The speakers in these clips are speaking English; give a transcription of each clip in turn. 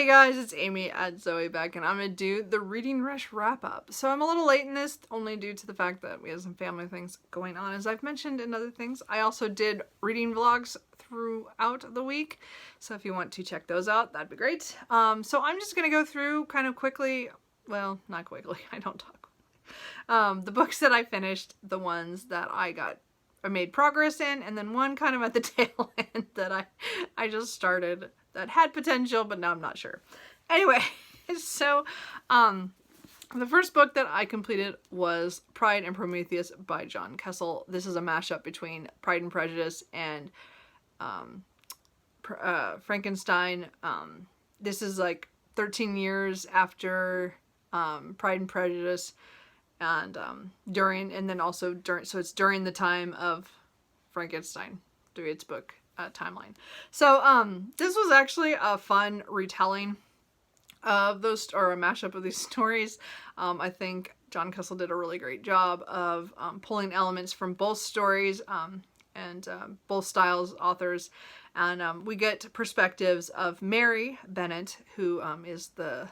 guys, it's Amy at Zoe back, and I'm gonna do the Reading Rush wrap-up. So I'm a little late in this, only due to the fact that we have some family things going on, as I've mentioned in other things. I also did reading vlogs throughout the week, so if you want to check those out, that'd be great. So I'm just gonna go through kind of quickly, well, not quickly, I don't talk quickly. The books that I finished, the ones that I made progress in, and then one kind of at the tail end that I just started that had potential, but now I'm not sure. Anyway, so the first book that I completed was Pride and Prometheus by John Kessel. This is a mashup between Pride and Prejudice and Frankenstein. This is like 13 years after Pride and Prejudice, and so it's during the time of Frankenstein through its book timeline. So this was actually a fun retelling of those, or a mashup of these stories. I think John Kessel did a really great job of pulling elements from both stories and both styles, authors, and we get perspectives of Mary Bennett, who is the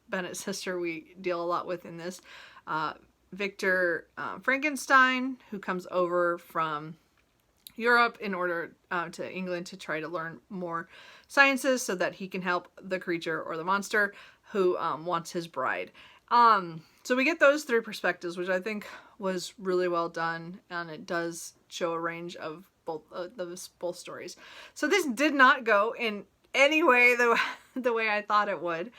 Bennett sister we deal a lot with in this. Victor Frankenstein, who comes over from Europe in order to England to try to learn more sciences so that he can help the creature or the monster who wants his bride. So we get those three perspectives, which I think was really well done, and it does show a range of both stories. So this did not go in any way the way I thought it would.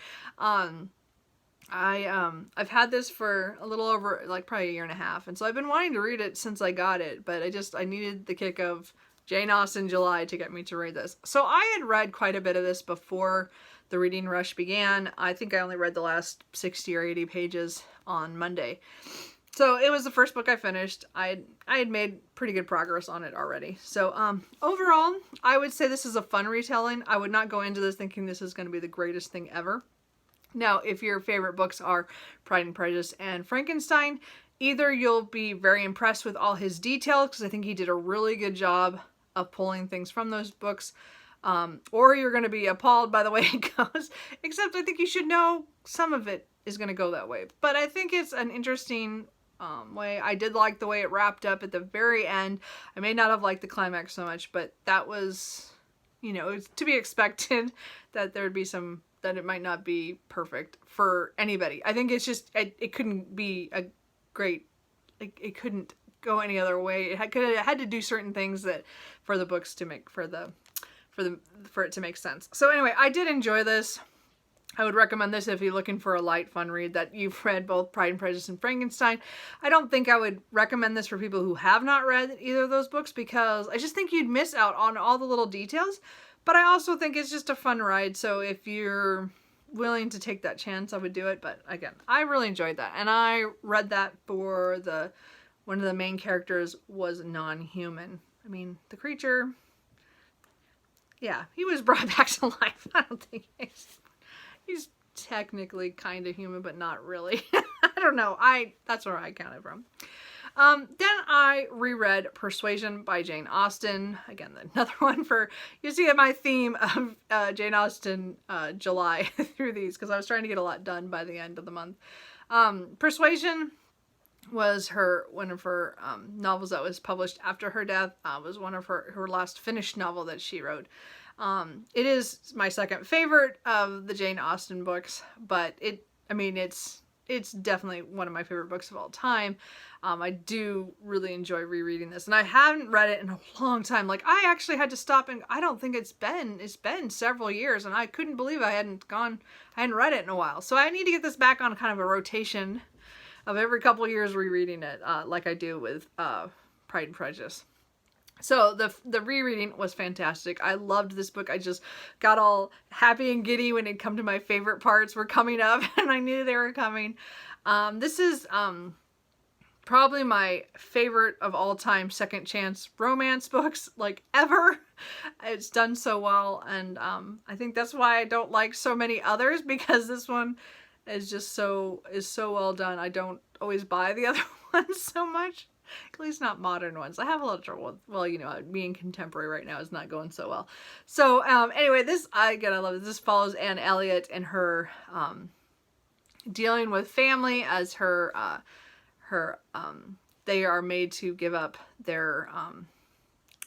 I've had this for a little over, like, probably a year and a half, and so I've been wanting to read it since I got it, but I needed the kick of Jane Austen July to get me to read this. So I had read quite a bit of this before the reading rush began. I think I only read the last 60 or 80 pages on Monday. So it was the first book I finished. I had made pretty good progress on it already. So overall, I would say this is a fun retelling. I would not go into this thinking this is going to be the greatest thing ever. Now, if your favorite books are Pride and Prejudice and Frankenstein, either you'll be very impressed with all his details, because I think he did a really good job of pulling things from those books, or you're going to be appalled by the way it goes, except I think you should know some of it is going to go that way. But I think it's an interesting way. I did like the way it wrapped up at the very end. I may not have liked the climax so much, but that was, you know, it's to be expected that there'd be some, that it might not be perfect for anybody. I think it's just, it couldn't be a great, it couldn't go any other way. It had to do certain things that for the books to make, for it to make sense. So anyway, I did enjoy this. I would recommend this if you're looking for a light, fun read that you've read both Pride and Prejudice and Frankenstein. I don't think I would recommend this for people who have not read either of those books, because I just think you'd miss out on all the little details. But I also think it's just a fun ride, so if you're willing to take that chance, I would do it. But again, I really enjoyed that, and I read that for one of the main characters was non-human. I mean, the creature, yeah, he was brought back to life. I don't think he's technically kind of human, but not really. I don't know. That's where I got it from. Then I reread Persuasion by Jane Austen. Again, another one for, you see my theme of Jane Austen July through these, because I was trying to get a lot done by the end of the month. Persuasion was one of her novels that was published after her death. Was one of her last finished novel that she wrote. It is my second favorite of the Jane Austen books, but it's definitely one of my favorite books of all time. I do really enjoy rereading this, and I haven't read it in a long time. Like, I actually had to stop, and I don't think it's been several years, and I couldn't believe I hadn't read it in a while. So I need to get this back on kind of a rotation of every couple of years rereading it, like I do with Pride and Prejudice. So the rereading was fantastic. I loved this book. I just got all happy and giddy when it come to my favorite parts were coming up, and I knew they were coming. This is probably my favorite of all time second chance romance books, like, ever. It's done so well, and I think that's why I don't like so many others, because this one is just so well done. I don't always buy the other ones so much. At least not modern ones. I have a lot of trouble with, well, you know, being contemporary right now is not going so well. So anyway, this, again, I love it. This follows Anne Elliot and her dealing with family as they are made to give up their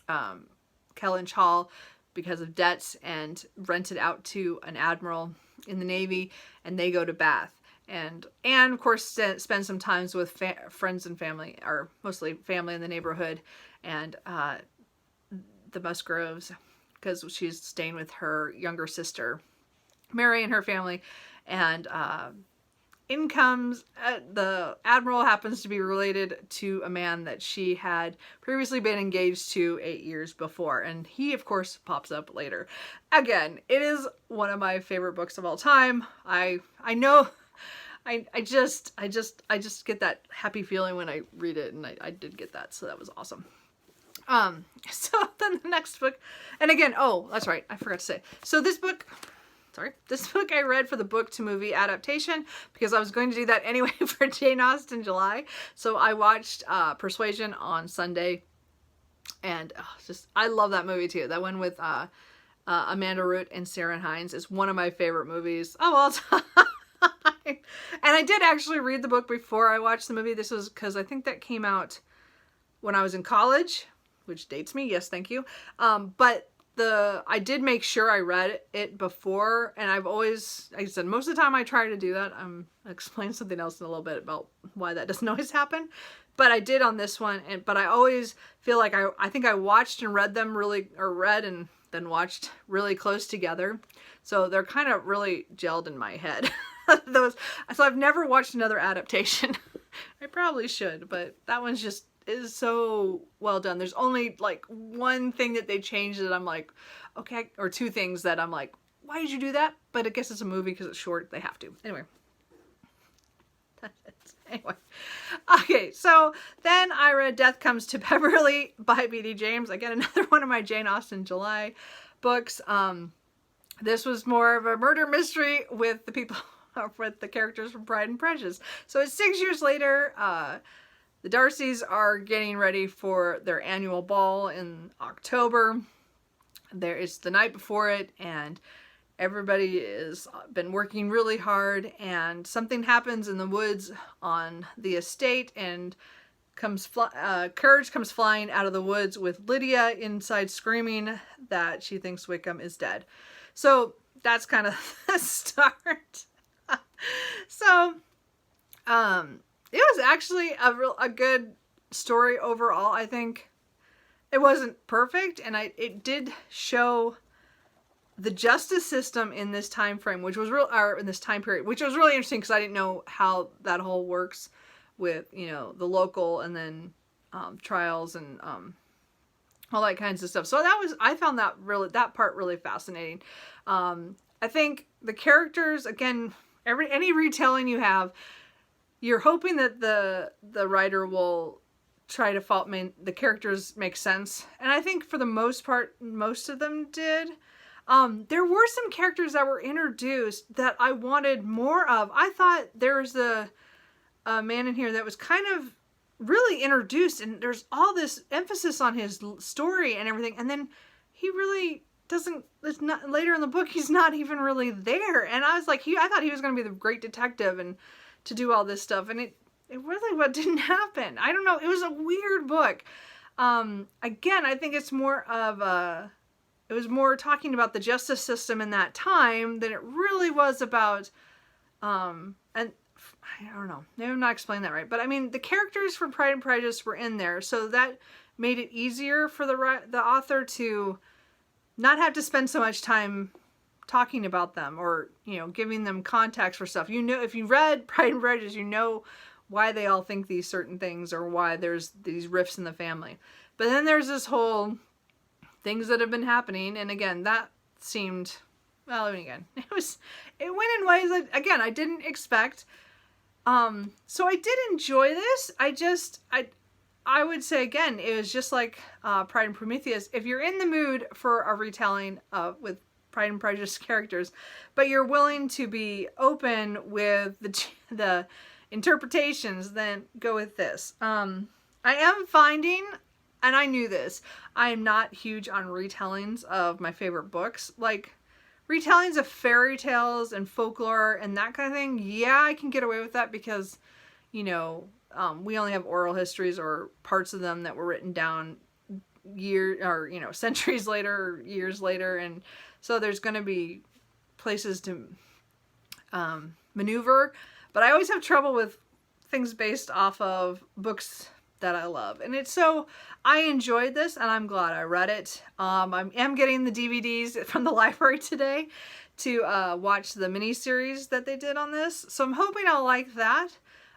Kellynch Hall because of debts and rent it out to an admiral in the Navy, and they go to Bath. And Anne, of course, spends some times with friends and family, or mostly family in the neighborhood, and the Musgroves, because she's staying with her younger sister, Mary, and her family. And in comes the admiral, happens to be related to a man that she had previously been engaged to 8 years before, and he, of course, pops up later. Again, it is one of my favorite books of all time. I know. I just get that happy feeling when I read it, and I did get that, so that was awesome. So then the next book, and again, oh, that's right, I forgot to say. So this book I read for the book to movie adaptation, because I was going to do that anyway for Jane Austen July. So I watched Persuasion on Sunday, and I love that movie too. That one with Amanda Root and Sarah Hines is one of my favorite movies of all time. And I did actually read the book before I watched the movie. This was because I think that came out when I was in college, which dates me. Yes, thank you. But I did make sure I read it before, and I've always, like I said, most of the time I try to do that. I'll explain something else in a little bit about why that doesn't always happen. But I did on this one, but I always feel like I think I watched and read them read and then watched really close together. So they're kind of really gelled in my head. So I've never watched another adaptation. I probably should, but that one's just is so well done. There's only like one thing that they changed that I'm like, okay, or two things that I'm like, why did you do that? But I guess it's a movie because it's short. They have to. Anyway. Okay, so then I read Death Comes to Beverly by B.D. James. Again, another one of my Jane Austen July books. This was more of a murder mystery with the characters from Pride and Prejudice. So it's 6 years later. The Darcys are getting ready for their annual ball in October. It's the night before it, and everybody has been working really hard, and something happens in the woods on the estate, and Courage comes flying out of the woods with Lydia inside screaming that she thinks Wickham is dead. So that's kind of the start. So, it was actually a good story overall. I think it wasn't perfect, and it did show the justice system in this time frame, which was in this time period, which was really interesting because I didn't know how that whole works with, you know, the local and then trials and all that kinds of stuff. So I found that part really fascinating. I think the characters, again, any retelling you have, you're hoping that the writer will try to the characters make sense. And I think for the most part, most of them did. There were some characters that were introduced that I wanted more of. I thought there was a man in here that was kind of really introduced, and there's all this emphasis on his story and everything. And then he really later in the book, he's not even really there. And I was like, I thought he was going to be the great detective and to do all this stuff, and it really didn't happen. I don't know. It was a weird book. Again, I think it's more of it was more talking about the justice system in that time than it really was about, and I don't know, maybe I'm not explaining that right, but I mean, the characters from Pride and Prejudice were in there, so that made it easier for the author to not have to spend so much time talking about them or, you know, giving them context for stuff. You know, if you read Pride and Prejudice, you know why they all think these certain things or why there's these rifts in the family. But then there's this whole things that have been happening, and again, that seemed, well, again, it went in ways that, again, I didn't expect. So I did enjoy this. I would say, again, it was just like Pride and Prometheus. If you're in the mood for a retelling with Pride and Prejudice characters, but you're willing to be open with the interpretations, then go with this. I am finding, and I knew this, I am not huge on retellings of my favorite books. Like, retellings of fairy tales and folklore and that kind of thing, yeah, I can get away with that because, you know, we only have oral histories or parts of them that were written down centuries later or years later, and so there's going to be places to maneuver, but I always have trouble with things based off of books that I love. And I enjoyed this and I'm glad I read it. I am getting the DVDs from the library today to watch the miniseries that they did on this. So I'm hoping I'll like that.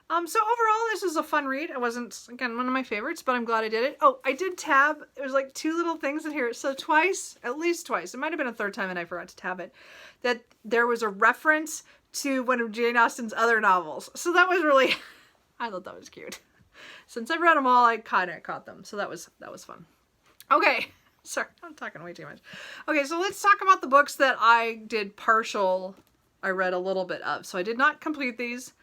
So overall, this was a fun read. It wasn't, again, one of my favorites, but I'm glad I did it. Oh, I did tab. It was like 2 little things in here. So twice, at least twice, it might have been a 3rd time and I forgot to tab it, that there was a reference to one of Jane Austen's other novels. So that was really, I thought that was cute. Since I've read them all, I kind of caught them. So that was fun. Okay. Sorry, I'm talking way too much. Okay, so let's talk about the books that I read a little bit of. So I did not complete these.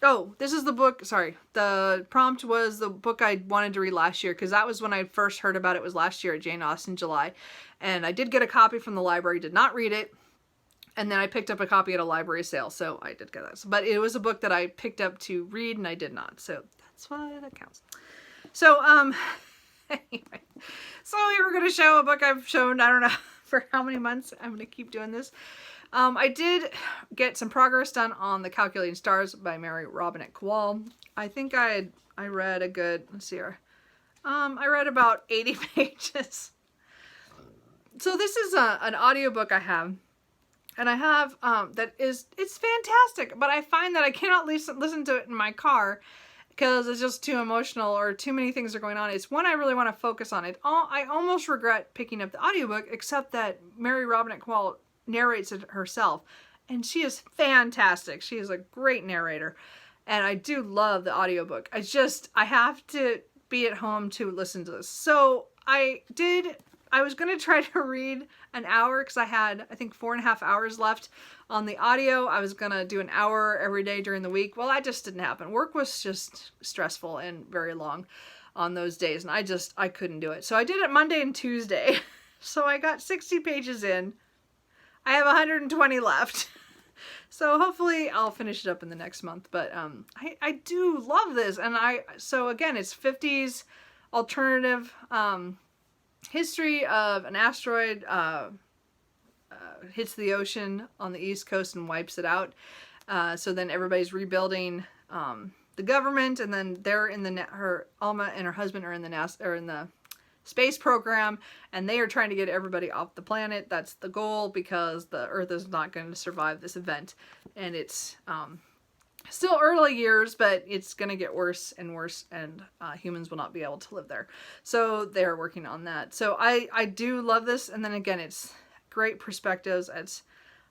Oh, this is the book, sorry. The prompt was the book I wanted to read last year because that was when I first heard about it, was last year at Jane Austen July. And I did get a copy from the library, did not read it. And then I picked up a copy at a library sale, so I did get that. But it was a book that I picked up to read and I did not, so that's why that counts. So, anyway. So we were going to show a book I've shown, I don't know for how many months. I'm going to keep doing this. I did get some progress done on The Calculating Stars by Mary Robinette Kowal. I think I read a good, let's see here. I read about 80 pages. So this is an audiobook I have. And I have, it's fantastic, but I find that I cannot listen to it in my car because it's just too emotional or too many things are going on. It's one I really want to focus on. I almost regret picking up the audiobook, except that Mary Robinette Kowal narrates it herself. And she is fantastic. She is a great narrator. And I do love the audiobook. I have to be at home to listen to this. So I was going to try to read an hour because I had, I think, 4.5 hours left on the audio. I was going to do an hour every day during the week. Well, that just didn't happen. Work was just stressful and very long on those days. And I couldn't do it. So I did it Monday and Tuesday. So I got 60 pages in. I have 120 left. So hopefully I'll finish it up in the next month. But I do love this. And so again, it's 50s alternative history of an asteroid hits the ocean on the East Coast and wipes it out. So then everybody's rebuilding the government, and then they're in Alma and her husband are in the space program, and they are trying to get everybody off the planet. That's the goal because the Earth is not going to survive this event, and it's still early years, but it's going to get worse and worse, and humans will not be able to live there. So they're working on that. So I do love this, and then again, it's great perspectives. It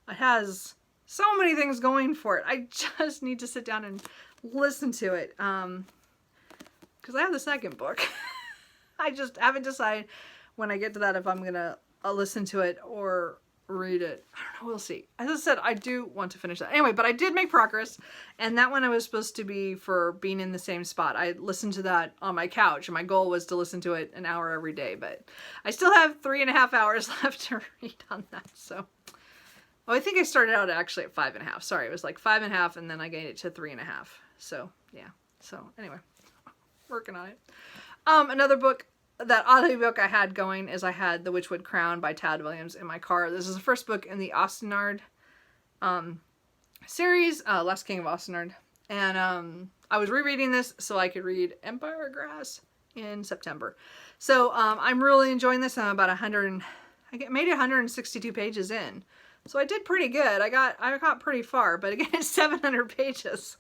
has so many things going for it. I just need to sit down and listen to it, because I have the second book. I just haven't decided when I get to that if I'm going to listen to it or read it. I don't know, we'll see. As I said, I do want to finish that. Anyway, but I did make progress, and that one I was supposed to be for being in the same spot. I listened to that on my couch, and my goal was to listen to it an hour every day, but I still have 3.5 hours left to read on that, so. Oh, I think I started out actually at 5.5. Sorry, it was like 5.5, and then I gained it to 3.5. So, yeah. So, anyway, working on it. Another book, that audiobook I had going is I had The Witchwood Crown by Tad Williams in my car. This is the first book in the Austenard series, Last King of Austenard. And I was rereading this so I could read Empire Grass in September. So I'm really enjoying this. I'm about made 162 pages in. So I did pretty good. I got pretty far, but again, it's 700 pages.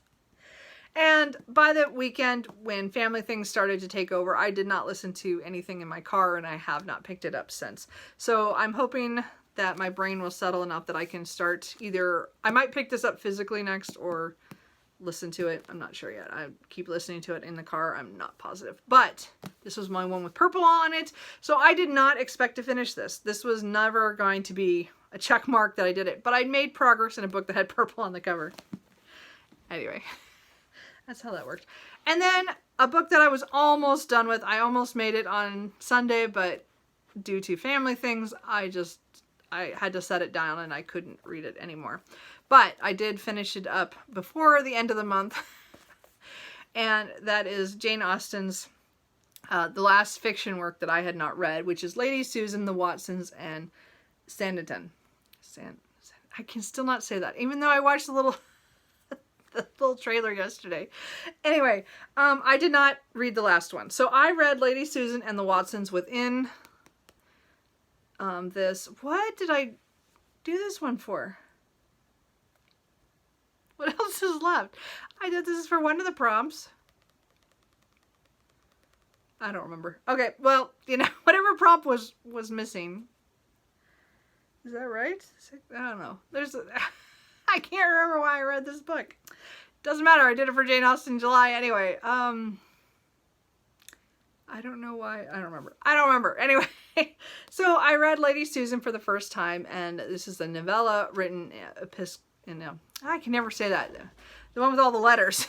And by the weekend, when family things started to take over, I did not listen to anything in my car, and I have not picked it up since. So I'm hoping that my brain will settle enough that I can start I might pick this up physically next or listen to it. I'm not sure yet. I keep listening to it in the car. I'm not positive. But this was my one with purple on it. So I did not expect to finish this. This was never going to be a check mark that I did it. But I made progress in a book that had purple on the cover. Anyway. that's how that worked. And then a book that I was almost done with. I almost made it on Sunday, but due to family things, I had to set it down and I couldn't read it anymore. But I did finish it up before the end of the month. And that is Jane Austen's the last fiction work that I had not read, which is Lady Susan, the Watsons and Sanditon. I can still not say that, even though I watched the little trailer yesterday. Anyway, I did not read the last one. So I read Lady Susan and the Watsons within this. What did I do this one for? What else is left? I did this for one of the prompts. I don't remember. Okay, well, you know, whatever prompt was missing. Is that right? I don't know. I can't remember why I read this book. Doesn't matter. I did it for Jane Austen in July anyway. I don't know why. I don't remember. Anyway, so I read Lady Susan for the first time, and this is a novella written I can never say that. The one with all the letters.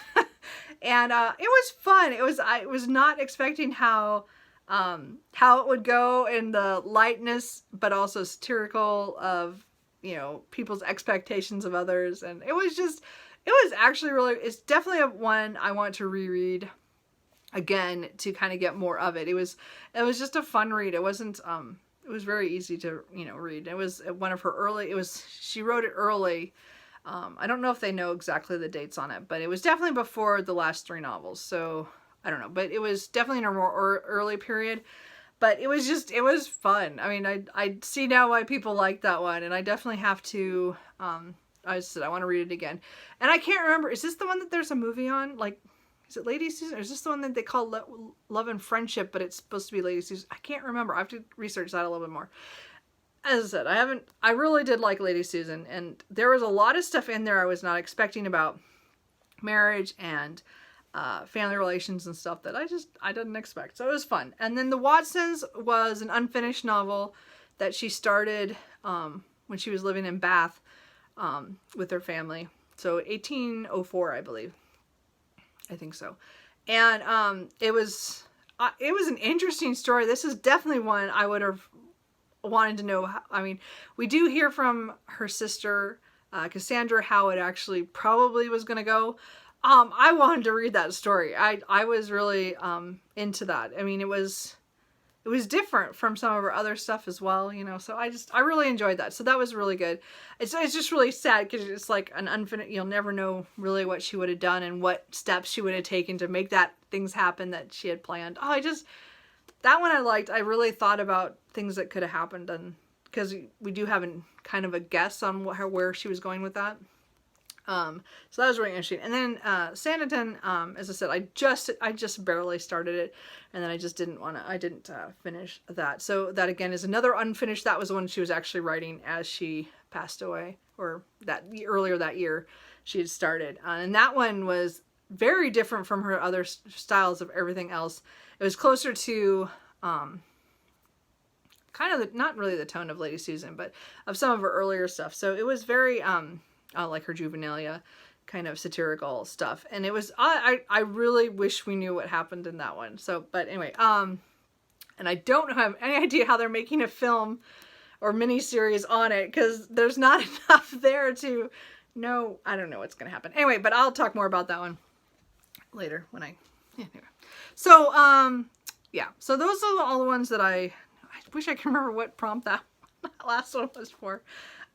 And it was fun. I was not expecting how it would go in the lightness, but also satirical of, you know, people's expectations of others. And it was actually really, it's definitely one I want to reread again to kind of get more of it. It was just a fun read. It wasn't, it was very easy to, you know, read. It was one of her early, she wrote it early. I don't know if they know exactly the dates on it, but it was definitely before the last 3 novels. So I don't know, but it was definitely in a more early period, but it was fun. I mean, I see now why people like that one, and I definitely have to, I said, I want to read it again. And I can't remember, is this the one that there's a movie on? Like, is it Lady Susan? Or is this the one that they call Love and Friendship, but it's supposed to be Lady Susan? I can't remember. I have to research that a little bit more. As I said, I really did like Lady Susan, and there was a lot of stuff in there I was not expecting about marriage and family relations and stuff that I didn't expect. So it was fun. And then The Watsons was an unfinished novel that she started when she was living in Bath with her family. So 1804, I believe. I think so. And it was an interesting story. This is definitely one I would have wanted to know. I mean, we do hear from her sister, Cassandra, how it actually probably was going to go. I wanted to read that story. I was really into that. I mean, it was different from some of her other stuff as well, you know, so I really enjoyed that. So that was really good. It's just really sad because it's like an unfinished, you'll never know really what she would have done and what steps she would have taken to make things happen that she had planned. That one I liked. I really thought about things that could have happened, and because we do have kind of a guess on where she was going with that. So that was really interesting. And then Sanditon, as I said, I just barely started it, and then I just didn't finish that. So that again is another unfinished. That was the one she was actually writing as she passed away, or earlier that year she had started. And that one was very different from her other styles of everything else. It was closer to kind of not really the tone of Lady Susan, but of some of her earlier stuff. So it was very like her juvenilia kind of satirical stuff. And it was, I really wish we knew what happened in that one. So, but anyway, and I don't have any idea how they're making a film or miniseries on it, because there's not enough there to know. I don't know what's going to happen. Anyway, but I'll talk more about that one later when anyway. So, yeah, so those are all the ones that I wish I could remember what prompt that last one was for.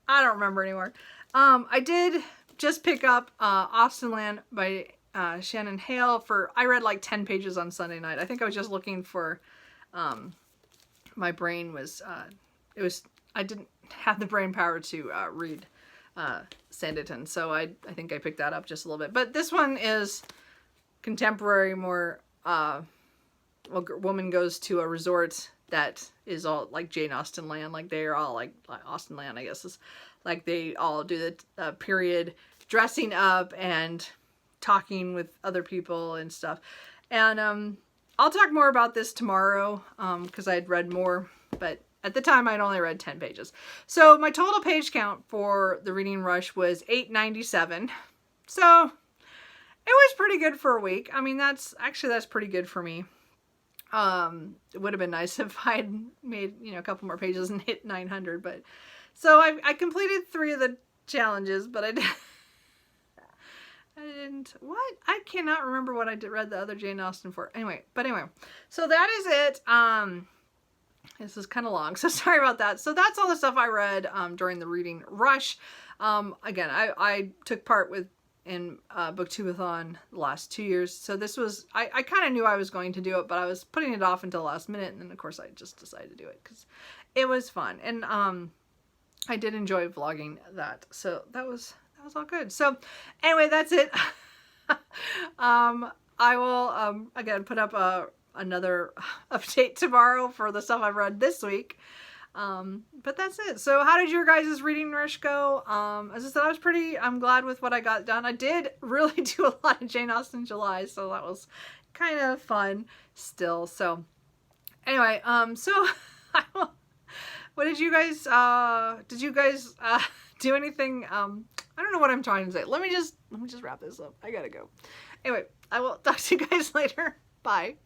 I don't remember anymore. I did just pick up Austenland by Shannon Hale I read like 10 pages on Sunday night. I think I was just looking for, my brain was, I didn't have the brain power to read Sanditon, so I think I picked that up just a little bit. But this one is contemporary, more, woman goes to a resort that is all like Jane Austen land, like they are all like Austen land, I guess, is like they all do the period dressing up and talking with other people and stuff. And I'll talk more about this tomorrow because I'd read more, but at the time I'd only read 10 pages. So my total page count for the reading rush was 897. So It was pretty good for a week. I mean, that's pretty good for me. It would have been nice if I had made, you know, a couple more pages and hit 900, but so I completed 3 of the challenges, but I didn't, what? I cannot remember what I read the other Jane Austen for. Anyway, so that is it. This is kind of long, so sorry about that. So that's all the stuff I read during the reading rush. Again, I took part in book 2-a-thon the last 2 years, so this was, I kind of knew I was going to do it, but I was putting it off until the last minute, and then of course I just decided to do it because it was fun, and I did enjoy vlogging that, so that was all good. So anyway, that's it. I will again put up another update tomorrow for the stuff I've read this week. But that's it. So how did your guys' reading rush go? As I said, I'm glad with what I got done. I did really do a lot of Jane Austen July, so that was kind of fun still. So anyway, so what did you guys do anything? I don't know what I'm trying to say. Let me just wrap this up. I gotta go. Anyway, I will talk to you guys later. Bye.